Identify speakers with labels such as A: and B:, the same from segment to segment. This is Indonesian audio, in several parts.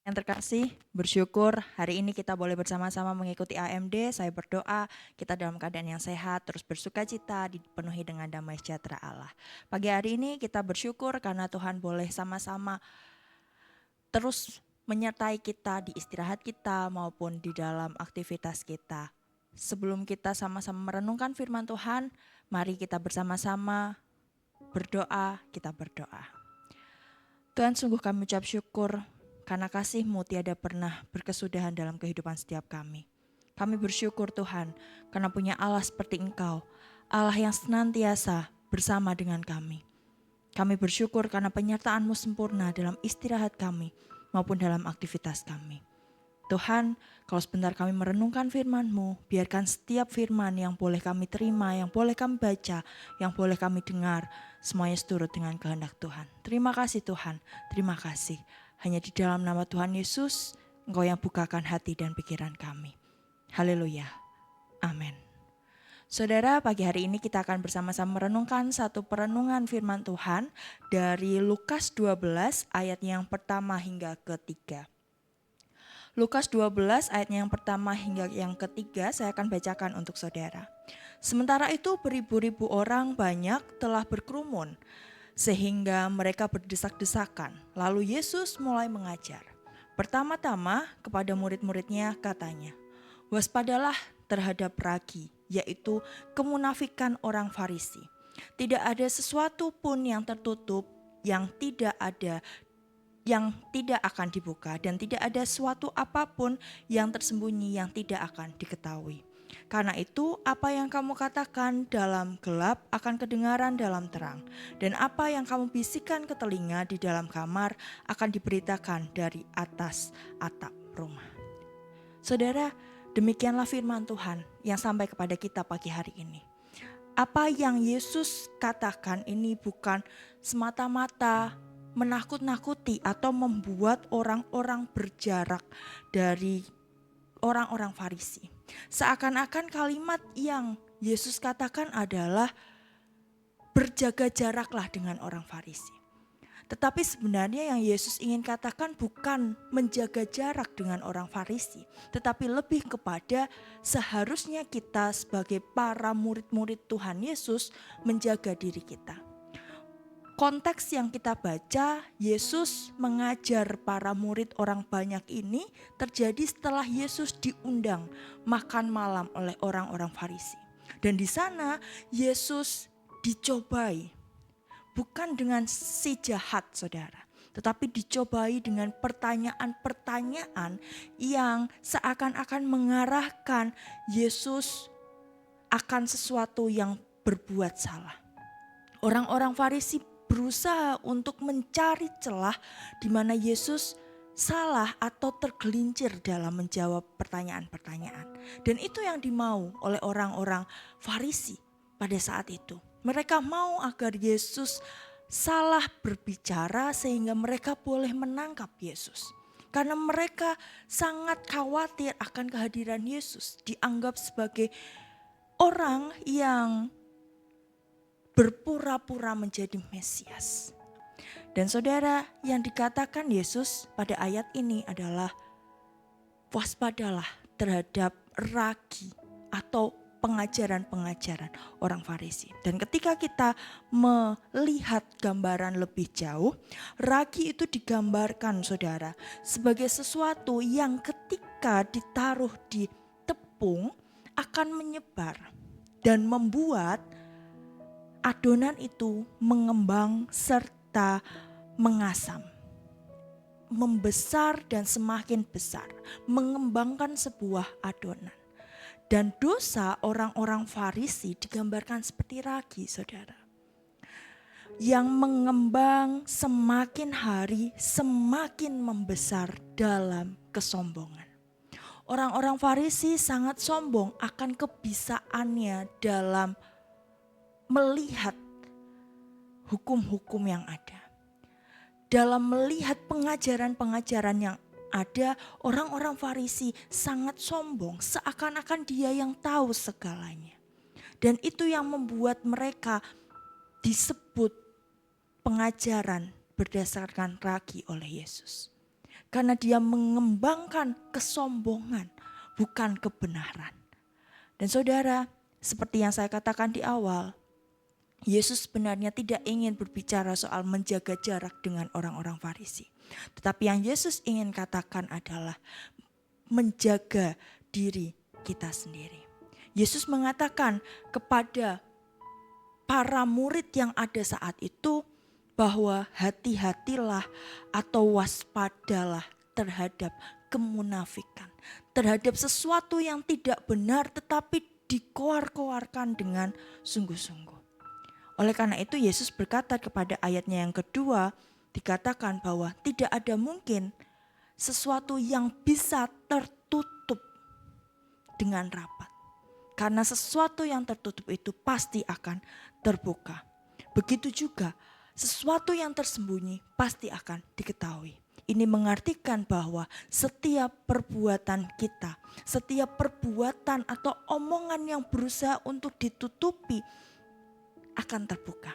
A: Yang terkasih, bersyukur hari ini kita boleh bersama-sama mengikuti AMD. Saya berdoa kita dalam keadaan yang sehat, terus bersuka cita, dipenuhi dengan damai sejahtera Allah. Pagi hari ini kita bersyukur karena Tuhan boleh sama-sama terus menyertai kita di istirahat kita maupun di dalam aktivitas kita. Sebelum kita sama-sama merenungkan firman Tuhan, mari kita bersama-sama berdoa, kita berdoa. Tuhan, sungguh kami ucap syukur karena kasih-Mu tiada pernah berkesudahan dalam kehidupan setiap kami. Kami bersyukur Tuhan karena punya Allah seperti Engkau, Allah yang senantiasa bersama dengan kami. Kami bersyukur karena penyertaan-Mu sempurna dalam istirahat kami maupun dalam aktivitas kami. Tuhan, kalau sebentar kami merenungkan firman-Mu, biarkan setiap firman yang boleh kami terima, yang boleh kami baca, yang boleh kami dengar, semuanya seturut dengan kehendak Tuhan. Terima kasih Tuhan, terima kasih. Hanya di dalam nama Tuhan Yesus, Engkau yang bukakan hati dan pikiran kami. Haleluya, amin. Saudara, pagi hari ini kita akan bersama-sama merenungkan satu perenungan firman Tuhan dari Lukas 12 ayat yang pertama hingga ketiga. Lukas 12 ayatnya yang pertama hingga yang ketiga saya akan bacakan untuk saudara. Sementara itu beribu-ribu orang banyak telah berkerumun sehingga mereka berdesak-desakan. Lalu Yesus mulai mengajar. Pertama-tama kepada murid-muridnya katanya, waspadalah terhadap ragi, yaitu kemunafikan orang Farisi. Tidak ada sesuatu pun yang tertutup yang tidak akan dibuka, dan tidak ada suatu apapun yang tersembunyi yang tidak akan diketahui. Karena itu apa yang kamu katakan dalam gelap akan kedengaran dalam terang, dan apa yang kamu bisikan ke telinga di dalam kamar akan diberitakan dari atas atap rumah. Saudara, demikianlah firman Tuhan yang sampai kepada kita pagi hari ini. Apa yang Yesus katakan ini bukan semata-mata menakut-nakuti atau membuat orang-orang berjarak dari orang-orang Farisi. Seakan-akan kalimat yang Yesus katakan adalah berjaga jaraklah dengan orang Farisi. Tetapi sebenarnya yang Yesus ingin katakan bukan menjaga jarak dengan orang Farisi, tetapi lebih kepada seharusnya kita sebagai para murid-murid Tuhan Yesus menjaga diri kita. Konteks yang kita baca, Yesus mengajar para murid orang banyak ini terjadi setelah Yesus diundang makan malam oleh orang-orang Farisi. Dan di sana Yesus dicobai, bukan dengan si jahat saudara, tetapi dicobai dengan pertanyaan-pertanyaan yang seakan-akan mengarahkan Yesus akan sesuatu yang berbuat salah. Orang-orang Farisi berusaha untuk mencari celah di mana Yesus salah atau tergelincir dalam menjawab pertanyaan-pertanyaan. Dan itu yang dimau oleh orang-orang Farisi pada saat itu. Mereka mau agar Yesus salah berbicara sehingga mereka boleh menangkap Yesus. Karena mereka sangat khawatir akan kehadiran Yesus, dianggap sebagai orang yang berpura-pura menjadi Mesias. Dan saudara, yang dikatakan Yesus pada ayat ini adalah waspadalah terhadap ragi atau pengajaran-pengajaran orang Farisi. Dan ketika kita melihat gambaran lebih jauh, ragi itu digambarkan saudara sebagai sesuatu yang ketika ditaruh di tepung akan menyebar dan membuat adonan itu mengembang serta mengasam, membesar dan semakin besar, mengembangkan sebuah adonan. Dan dosa orang-orang Farisi digambarkan seperti ragi, saudara, yang mengembang semakin hari semakin membesar dalam kesombongan. Orang-orang Farisi sangat sombong akan kebisaannya dalam melihat hukum-hukum yang ada. Dalam melihat pengajaran-pengajaran yang ada, orang-orang Farisi sangat sombong, seakan-akan dia yang tahu segalanya. Dan itu yang membuat mereka disebut pengajaran berdasarkan ragi oleh Yesus. karena dia mengembangkan kesombongan, bukan kebenaran. Dan saudara, seperti yang saya katakan di awal, Yesus sebenarnya tidak ingin berbicara soal menjaga jarak dengan orang-orang Farisi. Tetapi yang Yesus ingin katakan adalah menjaga diri kita sendiri. Yesus mengatakan kepada para murid yang ada saat itu bahwa hati-hatilah atau waspadalah terhadap kemunafikan, terhadap sesuatu yang tidak benar tetapi dikoar-koarkan dengan sungguh-sungguh. Oleh karena itu Yesus berkata kepada ayatnya yang kedua, dikatakan bahwa tidak ada mungkin sesuatu yang bisa tertutup dengan rapat. Karena sesuatu yang tertutup itu pasti akan terbuka. Begitu juga sesuatu yang tersembunyi pasti akan diketahui. Ini mengartikan bahwa setiap perbuatan kita, setiap perbuatan atau omongan yang berusaha untuk ditutupi akan terbuka.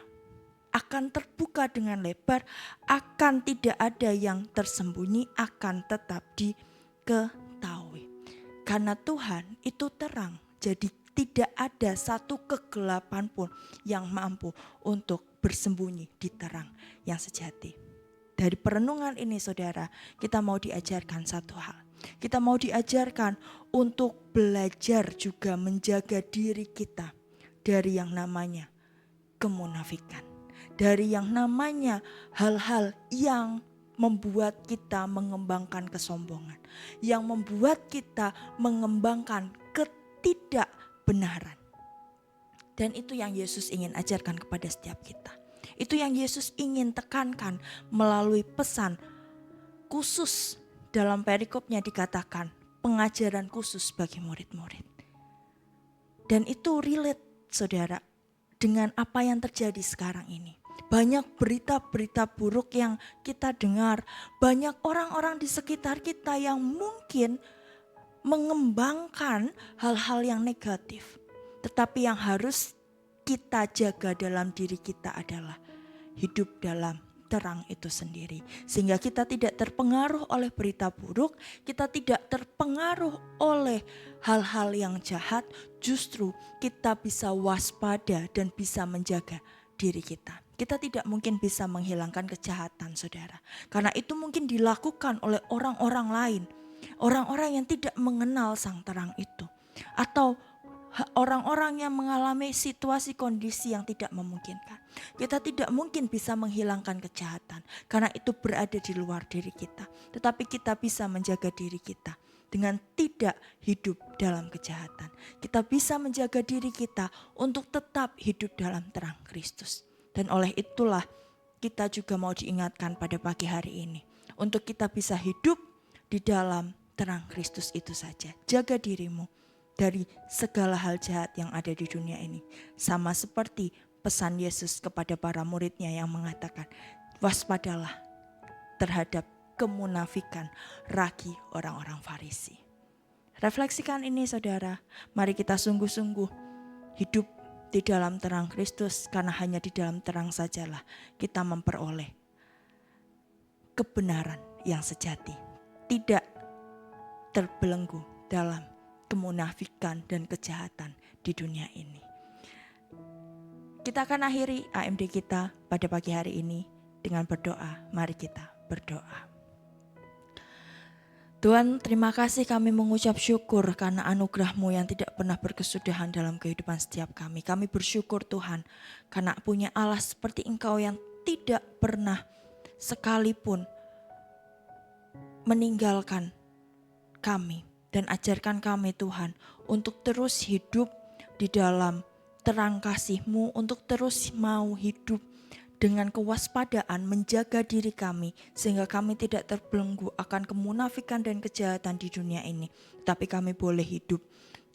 A: Akan terbuka dengan lebar, akan tidak ada yang tersembunyi, akan tetap diketahui. Karena Tuhan itu terang, jadi tidak ada satu kegelapan pun yang mampu untuk bersembunyi di terang yang sejati. Dari perenungan ini saudara, kita mau diajarkan satu hal. Kita mau diajarkan untuk belajar juga menjaga diri kita dari yang namanya kemunafikan. Dari yang namanya hal-hal yang membuat kita mengembangkan kesombongan. Yang membuat kita mengembangkan ketidakbenaran. Dan itu yang Yesus ingin ajarkan kepada setiap kita. Itu yang Yesus ingin tekankan melalui pesan khusus dalam perikopnya dikatakan pengajaran khusus bagi murid-murid. Dan itu relate saudara dengan apa yang terjadi sekarang ini. Banyak berita-berita buruk yang kita dengar. Banyak orang-orang di sekitar kita yang mungkin mengembangkan hal-hal yang negatif. Tetapi yang harus kita jaga dalam diri kita adalah hidup dalam terang itu sendiri. Sehingga kita tidak terpengaruh oleh berita buruk, kita tidak terpengaruh oleh hal-hal yang jahat, justru kita bisa waspada dan bisa menjaga diri kita. Kita tidak mungkin bisa menghilangkan kejahatan saudara. Karena itu mungkin dilakukan oleh orang-orang lain. Orang-orang yang tidak mengenal sang terang itu. Atau orang-orang yang mengalami situasi kondisi yang tidak memungkinkan. Kita tidak mungkin bisa menghilangkan kejahatan karena itu berada di luar diri kita. Tetapi kita bisa menjaga diri kita dengan tidak hidup dalam kejahatan. Kita bisa menjaga diri kita untuk tetap hidup dalam terang Kristus. Dan oleh itulah kita juga mau diingatkan pada pagi hari ini. Untuk kita bisa hidup di dalam terang Kristus itu saja. Jaga dirimu dari segala hal jahat yang ada di dunia ini. Sama seperti pesan Yesus kepada para muridnya yang mengatakan, waspadalah terhadap kemunafikan ragi orang-orang Farisi. Refleksikan ini saudara, mari kita sungguh-sungguh hidup di dalam terang Kristus. Karena hanya di dalam terang sajalah kita memperoleh kebenaran yang sejati. Tidak terbelenggu dalam kemunafikan dan kejahatan di dunia ini. Kita akan akhiri AMD kita pada pagi hari ini dengan berdoa. Mari kita berdoa. Tuhan, terima kasih kami mengucap syukur karena anugerah-Mu yang tidak pernah berkesudahan dalam kehidupan setiap kami. Kami bersyukur Tuhan karena punya Allah seperti Engkau yang tidak pernah sekalipun meninggalkan kami. Dan ajarkan kami Tuhan untuk terus hidup di dalam terang kasih-Mu, untuk terus mau hidup dengan kewaspadaan menjaga diri kami sehingga kami tidak terbelenggu akan kemunafikan dan kejahatan di dunia ini. Tapi kami boleh hidup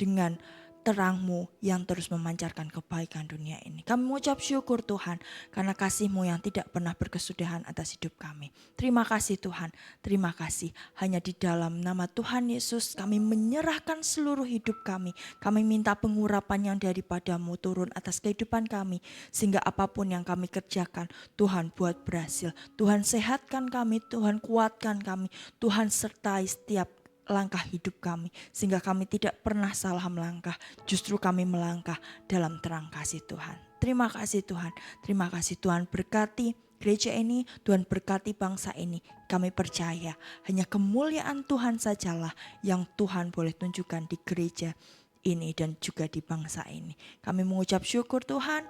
A: dengan terang-Mu yang terus memancarkan kebaikan dunia ini. Kami mengucap syukur Tuhan karena kasih-Mu yang tidak pernah berkesudahan atas hidup kami. Terima kasih Tuhan, terima kasih. Hanya di dalam nama Tuhan Yesus kami menyerahkan seluruh hidup kami. Kami minta pengurapan yang daripada-Mu turun atas kehidupan kami. Sehingga apapun yang kami kerjakan, Tuhan buat berhasil. Tuhan sehatkan kami, Tuhan kuatkan kami. Tuhan sertai setiap langkah hidup kami, sehingga kami tidak pernah salah melangkah, justru kami melangkah dalam terang kasih Tuhan. Terima kasih Tuhan, terima kasih Tuhan, berkati gereja ini, Tuhan berkati bangsa ini. Kami percaya hanya kemuliaan Tuhan sajalah yang Tuhan boleh tunjukkan di gereja ini dan juga di bangsa ini. Kami mengucap syukur Tuhan,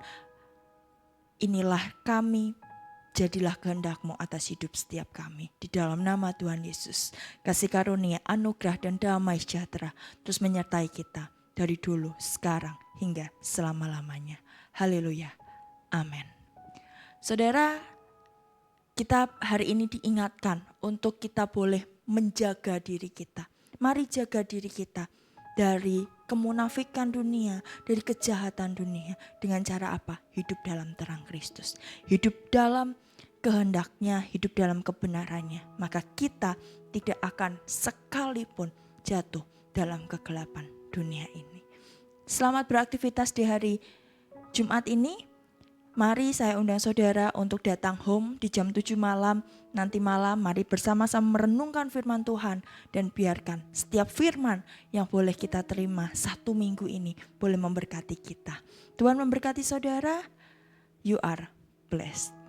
A: inilah kami, jadilah kehendak-Mu atas hidup setiap kami. Di dalam nama Tuhan Yesus, kasih karunia, anugerah dan damai sejahtera terus menyertai kita dari dulu, sekarang, hingga selama-lamanya. Haleluya. Amin. Saudara, kita hari ini diingatkan untuk kita boleh menjaga diri kita. Mari jaga diri kita dari kemunafikan dunia, dari kejahatan dunia. Dengan cara apa? Hidup dalam terang Kristus. Hidup dalam kehendaknya, hidup dalam kebenarannya. Maka kita tidak akan sekalipun jatuh dalam kegelapan dunia ini. Selamat beraktivitas di hari Jumat ini. Mari saya undang saudara untuk datang home di jam 7 malam. Nanti malam mari bersama-sama merenungkan firman Tuhan. Dan biarkan setiap firman yang boleh kita terima satu minggu ini boleh memberkati kita. Tuhan memberkati saudara. You are blessed.